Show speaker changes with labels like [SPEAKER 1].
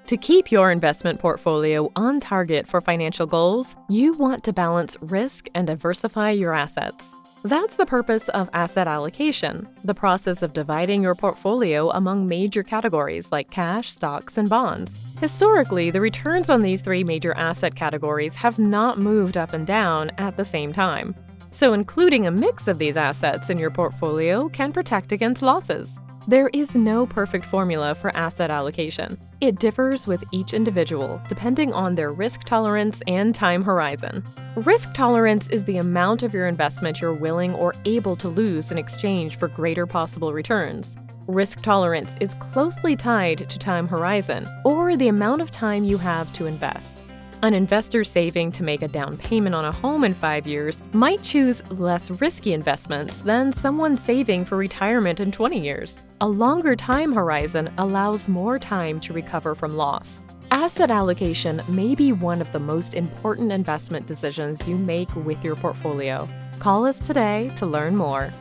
[SPEAKER 1] To keep your investment portfolio on target for financial goals, you want to balance risk and diversify your assets. That's the purpose of asset allocation, the process of dividing your portfolio among major categories like cash, stocks, and bonds. Historically, the returns on these three major asset categories have not moved up and down at the same time. So including a mix of these assets in your portfolio can protect against losses. There is no perfect formula for asset allocation. It differs with each individual, depending on their risk tolerance and time horizon. Risk tolerance is the amount of your investment you're willing or able to lose in exchange for greater possible returns. Risk tolerance is closely tied to time horizon, or the amount of time you have to invest. An investor saving to make a down payment on a home in 5 years might choose less risky investments than someone saving for retirement in 20 years. A longer time horizon allows more time to recover from loss. Asset allocation may be one of the most important investment decisions you make with your portfolio. Call us today to learn more.